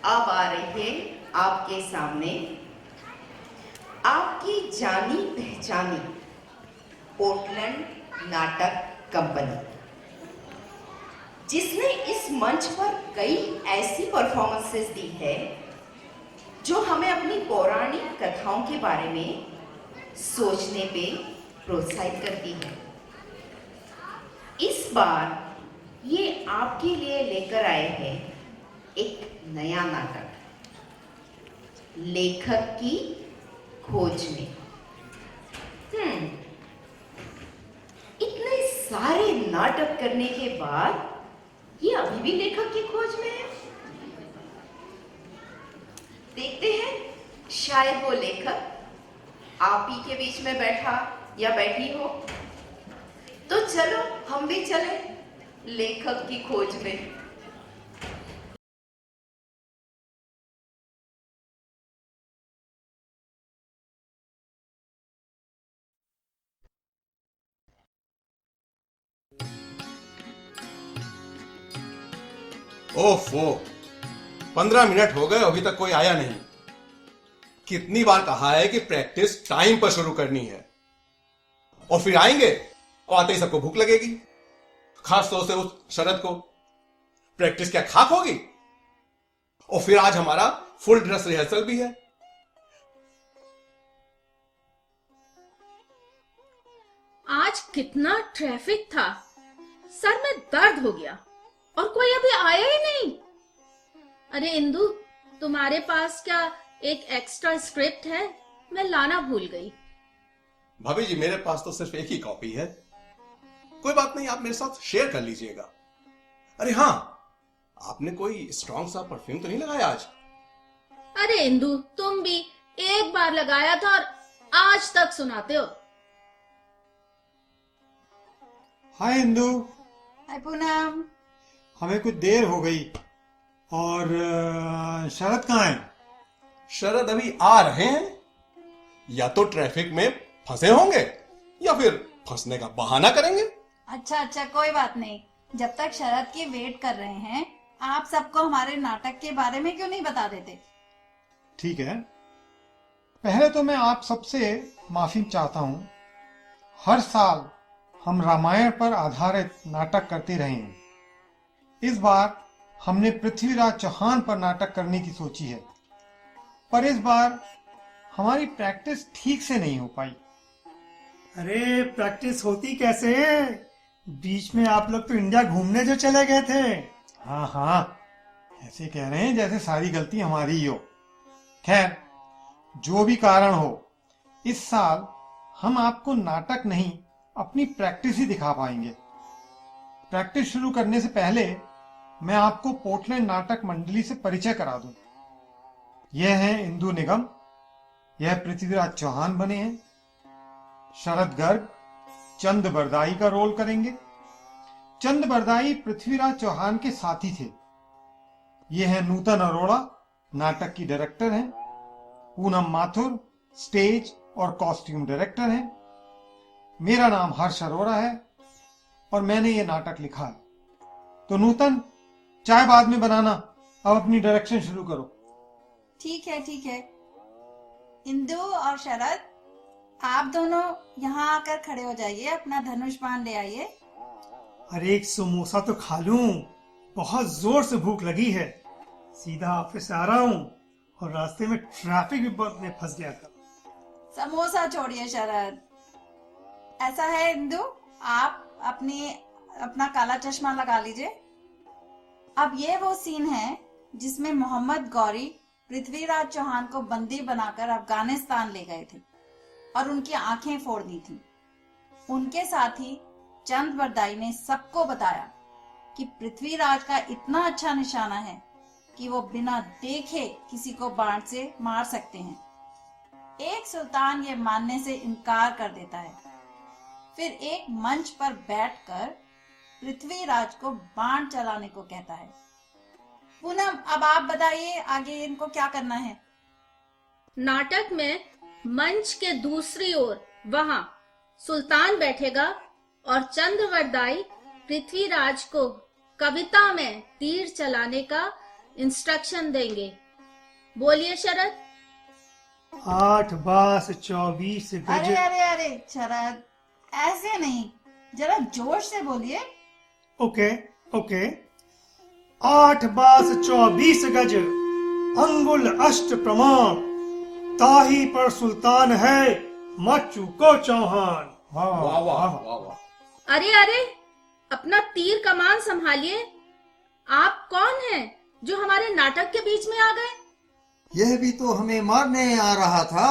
अब आ रही है आपके सामने आपकी जानी पहचानी पोर्टलैंड नाटक कंपनी, जिसने इस मंच पर कई ऐसी परफॉर्मेंसेस दी है जो हमें अपनी पौराणिक कथाओं के बारे में सोचने पे प्रोत्साहित करती है। इस बार ये आपके लिए लेकर आए हैं एक नया नाटक, लेखक की खोज में। इतने सारे नाटक करने के बाद ये अभी भी लेखक की खोज में है। देखते हैं, शायद वो लेखक आप ही के बीच में बैठा या बैठी हो। तो चलो हम भी चले लेखक की खोज में। ओफो, 15 मिनट हो गए, अभी तक कोई आया नहीं। कितनी बार कहा है कि प्रैक्टिस टाइम पर शुरू करनी है, और फिर आएंगे और आते ही सबको भूख लगेगी। खास तौर से उस शरद को। प्रैक्टिस क्या खाक होगी? और फिर आज हमारा फुल ड्रेस रिहर्सल भी है। आज कितना ट्रैफिक था, सर में दर्द हो गया और कोई अभी आया ही नहीं। अरे इंदु, तुम्हारे पास क्या एक एक्स्ट्रा स्क्रिप्ट है? मैं लाना भूल गई। भाभी जी, मेरे पास तो सिर्फ एक ही कॉपी है। कोई बात नहीं, आप मेरे साथ शेयर कर लीजिएगा। अरे हाँ, आपने कोई स्ट्रॉन्ग सा परफ्यूम तो नहीं लगाया आज? अरे इंदु, तुम भी एक बार लगाया था और आज तक सुनाते हो। हाय इंदु। हाय पूनम। हमें कुछ देर हो गई। और शरद कहाँ है? शरद अभी आ रहे हैं, या तो ट्रैफिक में फंसे होंगे या फिर फंसने का बहाना करेंगे। अच्छा, कोई बात नहीं। जब तक शरद की वेट कर रहे हैं, आप सबको हमारे नाटक के बारे में क्यों नहीं बता देते? ठीक है, पहले तो मैं आप सबसे माफी चाहता हूँ। हर साल हम रामायण पर आधारित नाटक करते रहे हैं। इस बार हमने पृथ्वीराज चौहान पर नाटक करने की सोची है, पर इस बार हमारी प्रैक्टिस ठीक से नहीं हो पाई। अरे प्रैक्टिस होती कैसे है? बीच में आप लोग तो इंडिया घूमने जो चले गए थे। हाँ, ऐसे कह रहे हैं जैसे सारी गलती हमारी ही हो। खैर, जो भी कारण हो, इस साल हम आपको नाटक नहीं, अपनी प्रैक्टिस ही दिखा पाएंगे। प्रैक्टिस शुरू करने से पहले मैं आपको पोर्टलैंड नाटक मंडली से परिचय करा दूं। यह है इंदु निगम, यह पृथ्वीराज चौहान बने हैं। शरद गर्ग चंद बरदाई का रोल करेंगे। चंद बरदाई पृथ्वीराज चौहान के साथी थे। यह है नूतन अरोड़ा, नाटक की डायरेक्टर हैं। पूनम माथुर स्टेज और कॉस्ट्यूम डायरेक्टर हैं। मेरा नाम हर्ष अरोड़ा है और मैंने ये नाटक लिखा है। तो नूतन, चाय बाद में बनाना, अब अपनी डायरेक्शन शुरू करो। ठीक है। इंदु और शरद, आप दोनों यहाँ आकर खड़े हो जाइए, अपना धनुष बाण ले आइए। अरे एक समोसा तो खा लूं, बहुत जोर से भूख लगी है। सीधा ऑफिस आ रहा हूँ और रास्ते में ट्रैफिक में फंस गया था। समोसा छोड़िए शरद। ऐसा है इंदु, आप अपना काला चश्मा लगा लीजिए। अब ये वो सीन है जिसमें मोहम्मद गौरी पृथ्वीराज चौहान को बंदी बनाकर अफगानिस्तान ले गए थे और उनकी आंखें फोड़ दी थी। उनके साथी चंद बरदाई ने सबको बताया कि पृथ्वीराज का इतना अच्छा निशाना है कि वो बिना देखे किसी को बाण से मार सकते हैं। एक सुल्तान ये मानने से इनकार कर देता है, फिर एक मंच पर बैठकर पृथ्वीराज को बाण चलाने को कहता है। पूनम, अब आप बताइए आगे इनको क्या करना है? नाटक में मंच के दूसरी ओर वहां सुल्तान बैठेगा और चंद बरदाई पृथ्वीराज को कविता में तीर चलाने का इंस्ट्रक्शन देंगे। बोलिए शरद। 8 बास 24 गज। अरे अरे अरे शरद, ऐसे नहीं, जरा जोर से बोलिए। Okay okay. 8 बास 24 गज, अंगुल अष्ट प्रमाण, ताही पर सुल्तान है, मत चूको चौहान। वाह वाह वाह वाह। अरे अरे, अपना तीर कमान संभालिए। आप कौन हैं जो हमारे नाटक के बीच में आ गए? यह भी तो हमें मारने आ रहा था।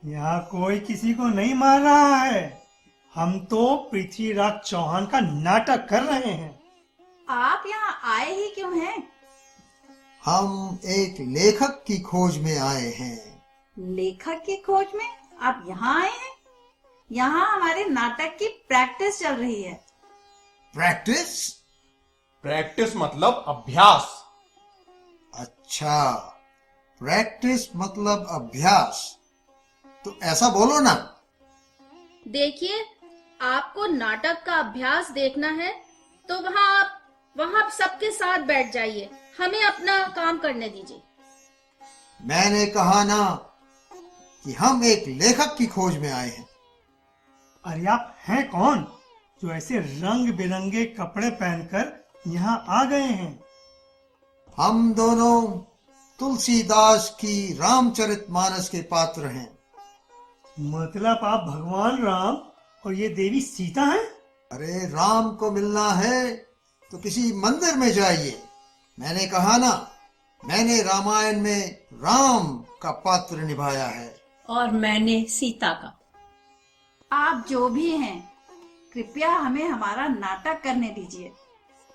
यहाँ कोई किसी को नहीं मार रहा है। हम तो पृथ्वीराज चौहान का नाटक कर रहे हैं। आप यहाँ आए ही क्यों हैं? हम एक लेखक की खोज में आए हैं। लेखक की खोज में आप यहाँ आए हैं? यहाँ हमारे नाटक की प्रैक्टिस चल रही है। प्रैक्टिस? प्रैक्टिस मतलब अभ्यास। अच्छा, प्रैक्टिस मतलब अभ्यास। तो ऐसा बोलो ना। देखिए, आपको नाटक का अभ्यास देखना है तो वहाँ सबके साथ बैठ जाइए। हमें अपना काम करने दीजिए। मैंने कहा ना कि हम एक लेखक की खोज में आए हैं। अरे आप हैं कौन जो ऐसे रंग बिरंगे कपड़े पहनकर यहाँ आ गए हैं? हम दोनों तुलसीदास की रामचरितमानस के पात्र हैं। मतलब आप भगवान राम और ये देवी सीता हैं? अरे राम को मिलना है तो किसी मंदिर में जाइए। मैंने कहा ना, मैंने रामायण में राम का पात्र निभाया है। और मैंने सीता का। आप जो भी हैं, कृपया हमें हमारा नाटक करने दीजिए।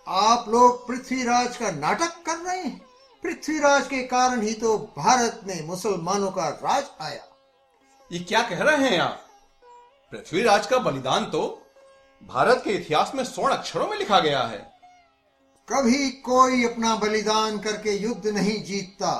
आप लोग पृथ्वीराज का नाटक कर रहे हैं। पृथ्वीराज के कारण ही तो भारत में मुसलमानों का राज आया। ये क्या कह रहे हैं आप? पृथ्वीराज का बलिदान तो भारत के इतिहास में स्वर्ण अक्षरों में लिखा गया है। कभी कोई अपना बलिदान करके युद्ध नहीं जीतता।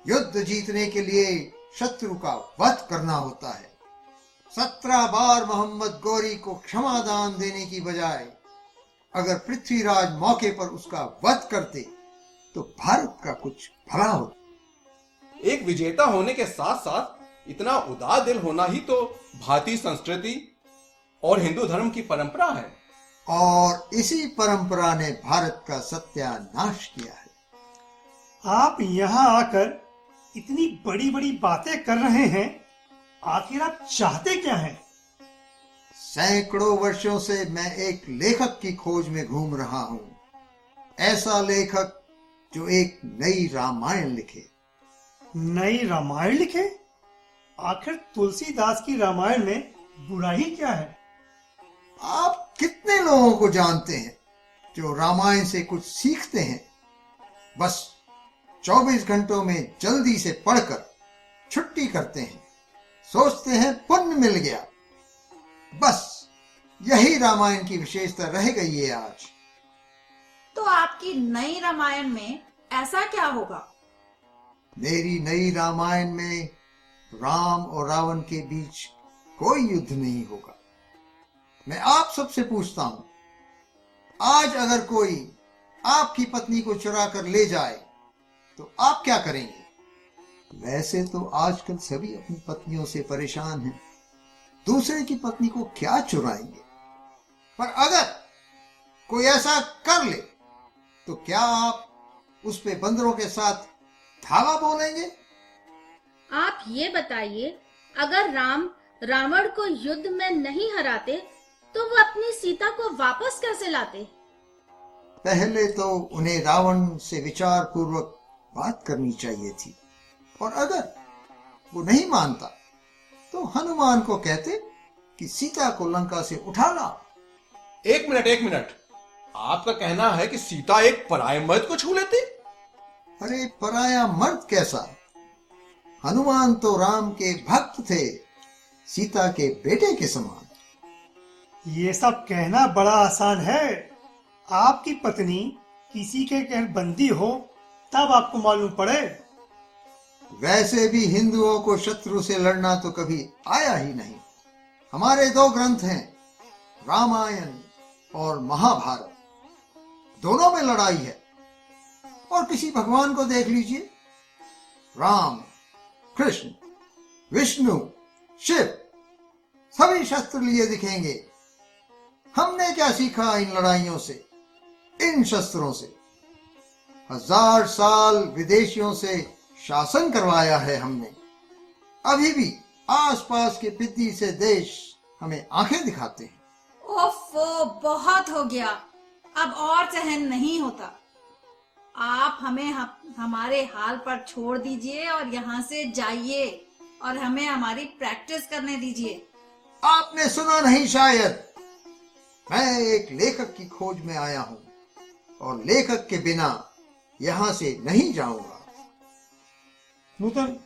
युद्ध जीतने के लिए शत्रु का वध करना होता है। 17 बार मोहम्मद गौरी को क्षमादान देने की बजाय अगर पृथ्वीराज मौके पर उसका वध करते तो भारत का कुछ भला होता। एक विजेता होने के साथ साथ इतना उदार दिल होना ही तो भारतीय संस्कृति और हिंदू धर्म की परंपरा है। और इसी परंपरा ने भारत का सत्यानाश किया है। आप यहाँ आकर इतनी बड़ी बड़ी बातें कर रहे हैं, आखिर आप चाहते क्या हैं? सैकड़ों वर्षों से मैं एक लेखक की खोज में घूम रहा हूं। ऐसा लेखक जो एक नई रामायण लिखे। नई रामायण लिखे? आखिर तुलसीदास की रामायण में बुराई क्या है? आप कितने लोगों को जानते हैं जो रामायण से कुछ सीखते हैं? बस 24 घंटों में जल्दी से पढ़कर छुट्टी करते हैं, सोचते हैं पुण्य मिल गया। बस यही रामायण की विशेषता रह गई है आज। तो आपकी नई रामायण में ऐसा क्या होगा? मेरी नई रामायण में राम और रावण के बीच कोई युद्ध नहीं होगा। मैं आप सबसे पूछता हूं, आज अगर कोई आपकी पत्नी को चुरा कर ले जाए तो आप क्या करेंगे? वैसे तो आजकल सभी अपनी पत्नियों से परेशान हैं, दूसरे की पत्नी को क्या चुराएंगे। पर अगर कोई ऐसा कर ले तो क्या आप उस पे बंदरों के साथ धावा बोलेंगे? आप ये बताइए, अगर राम रावण को युद्ध में नहीं हराते तो वो अपनी सीता को वापस कैसे लाते? पहले तो उन्हें रावण से विचार पूर्वक बात करनी चाहिए थी, और अगर वो नहीं मानता तो हनुमान को कहते कि सीता को लंका से उठा ला। एक मिनट, आपका कहना है कि सीता एक पराये मर्द को छू लेती? अरे पराया मर्द कैसा? हनुमान तो राम के भक्त थे, सीता के बेटे के समान। ये सब कहना बड़ा आसान है। आपकी पत्नी किसी के घर बंदी हो तब आपको मालूम पड़े। वैसे भी हिंदुओं को शत्रु से लड़ना तो कभी आया ही नहीं। हमारे 2 ग्रंथ हैं, रामायण और महाभारत। दोनों में लड़ाई है। और किसी भगवान को देख लीजिए, राम, कृष्ण, विष्णु, शिव सभी शस्त्र लिए दिखेंगे। हमने क्या सीखा इन लड़ाइयों से, इन शस्त्रों से? 1000 साल विदेशियों से शासन करवाया है हमने। अभी भी आसपास के पिद्दी से देश हमें आंखें दिखाते हैं। ओफो, बहुत हो गया, अब और सहन नहीं होता। आप हमें हमारे हाल पर छोड़ दीजिए और यहाँ से जाइए और हमें हमारी प्रैक्टिस करने दीजिए। आपने सुना नहीं शायद, मैं एक लेखक की खोज में आया हूं और लेखक के बिना यहां से नहीं जाऊंगा। नूतन,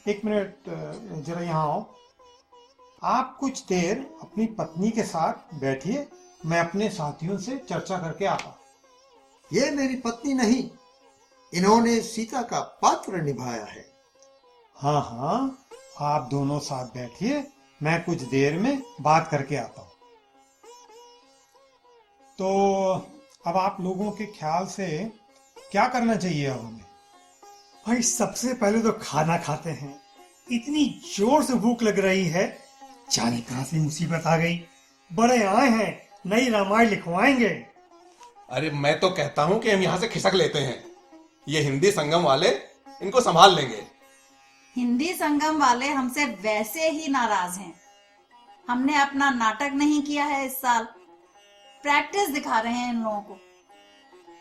एक मिनट जरा यहाँ आओ। आप कुछ देर अपनी पत्नी के साथ बैठिए, मैं अपने साथियों से चर्चा करके आता। ये मेरी पत्नी नहीं, इन्होंने सीता का पात्र निभाया है। हाँ हाँ, आप दोनों साथ बैठिए, मैं कुछ देर में बात करके आता हूँ। तो अब आप लोगों के ख्याल से क्या करना चाहिए अब हमें? भाई सबसे पहले तो खाना खाते हैं। इतनी जोर से भूख लग रही है, जाने कहां से मुसीबत आ गई। बड़े आए हैं, नई रामायण लिखवाएंगे। अरे मैं तो कहता हूं कि हम यहां से खिसक लेते हैं। ये हिंदी संगम वाले इनको संभाल लेंगे। हिंदी संगम वाले हमसे वैसे ही नाराज हैं। हमने अपना नाटक नहीं किया है इस साल, प्रैक्टिस दिखा रहे हैं इन लोगों को।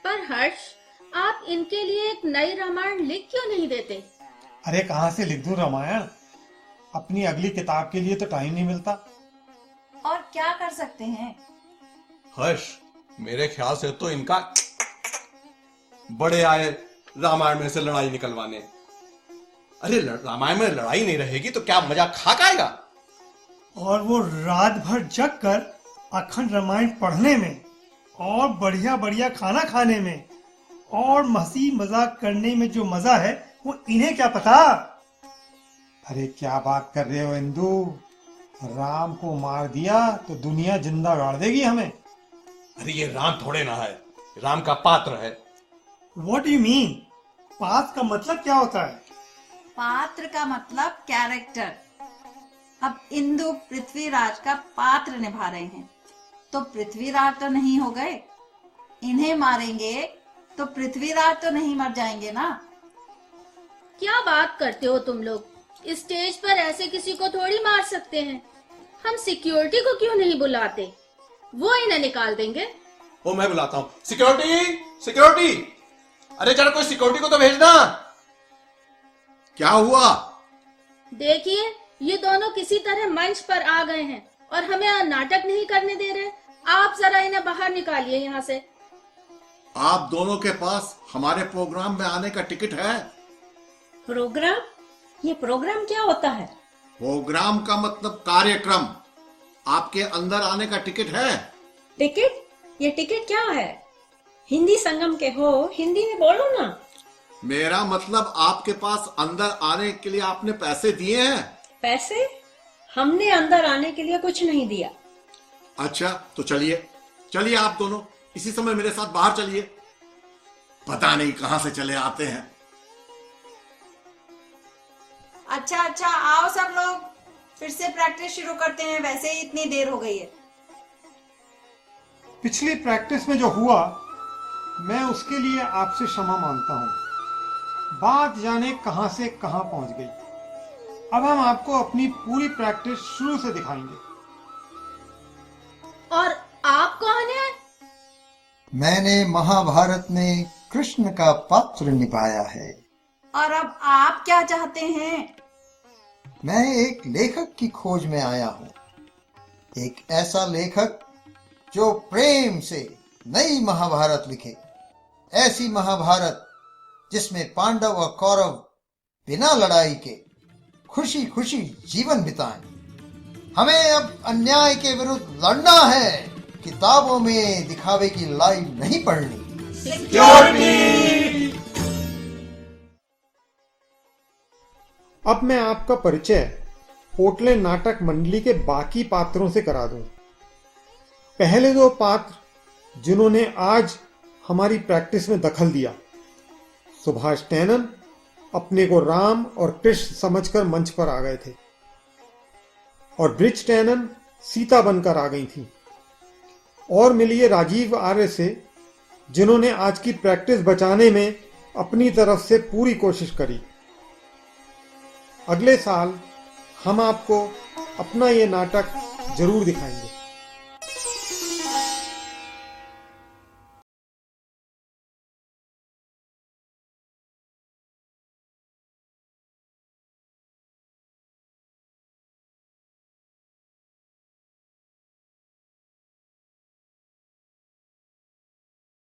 पर हर्ष, आप इनके लिए एक नई रामायण लिख क्यों नहीं देते? अरे कहाँ से लिख दूं रामायण, अपनी अगली किताब के लिए तो टाइम नहीं मिलता। और क्या कर सकते हैं? हर्ष, मेरे ख्याल से तो इनका बड़े आए रामायण में से लड़ाई निकलवाने। अरे रामायण में लड़ाई नहीं रहेगी तो क्या मजा खाक आएगा? और वो रात भर जग कर अखंड रामायण पढ़ने में, और बढ़िया बढ़िया खाना खाने में, और हंसी मजाक करने में जो मजा है वो इन्हें क्या पता। अरे क्या बात कर रहे हो इंदु, राम को मार दिया तो दुनिया जिंदा गाड़ देगी हमें। अरे ये राम थोड़े ना है, राम का पात्र है। What you mean? पात्र का मतलब क्या होता है? पात्र का मतलब कैरेक्टर। अब इंदु पृथ्वीराज का पात्र निभा रहे हैं, तो पृथ्वीराज तो नहीं हो गए। इन्हें मारेंगे तो पृथ्वीराज तो नहीं मर जाएंगे ना। क्या बात करते हो तुम लोग? स्टेज पर ऐसे किसी को थोड़ी मार सकते हैं। हम सिक्योरिटी को क्यों नहीं बुलाते, वो इन्हें निकाल देंगे। ओ मैं बुलाता हूं। सिक्योरिटी, सिक्योरिटी, अरे जरा कोई सिक्योरिटी को तो भेजना। क्या हुआ? देखिए, ये दोनों किसी तरह मंच पर आ गए हैं और हमें नाटक नहीं करने दे रहे। आप जरा इन्हें बाहर निकालिए यहाँ से। आप दोनों के पास हमारे प्रोग्राम में आने का टिकट है? प्रोग्राम? ये प्रोग्राम क्या होता है? प्रोग्राम का मतलब कार्यक्रम। आपके अंदर आने का टिकट है? टिकट? ये टिकट क्या है? हिंदी संगम के हो, हिंदी में बोलो ना। मेरा मतलब आपके पास अंदर आने के लिए आपने पैसे दिए हैं? पैसे? हमने अंदर आने के लिए कुछ नहीं दिया। अच्छा तो चलिए, चलिए आप दोनों इसी समय मेरे साथ बाहर चलिए। पता नहीं कहां से चले आते हैं। अच्छा, आओ सब लोग, फिर से प्रैक्टिस शुरू करते हैं। वैसे ही इतनी देर हो गई है। पिछली प्रैक्टिस में जो हुआ, मैं उसके लिए आपसे क्षमा मांगता हूँ। बात जाने कहां से कहां पहुंच गई। अब हम आपको अपनी पूरी प्रैक्टिस शुरू से दिखाएंगे। और आप कौन हैं? मैंने महाभारत में कृष्ण का पात्र निभाया है। और अब आप क्या चाहते हैं? मैं एक लेखक की खोज में आया हूँ, एक ऐसा लेखक जो प्रेम से नई महाभारत लिखे। ऐसी महाभारत जिसमें पांडव और कौरव बिना लड़ाई के खुशी खुशी जीवन बिताएं। हमें अब अन्याय के विरुद्ध लड़ना है, किताबों में दिखावे की लाइन नहीं पढ़नी। अब मैं आपका परिचय पोटले नाटक मंडली के बाकी पात्रों से करा दूं। पहले दो पात्र जिन्होंने आज हमारी प्रैक्टिस में दखल दिया, सुभाष टैनन अपने को राम और कृष्ण समझकर मंच पर आ गए थे और ब्रिज टैनन सीता बनकर आ गई थी। और मिलिए राजीव आर्य से, जिन्होंने आज की प्रैक्टिस बचाने में अपनी तरफ से पूरी कोशिश करी। अगले साल हम आपको अपना ये नाटक जरूर दिखाएंगे।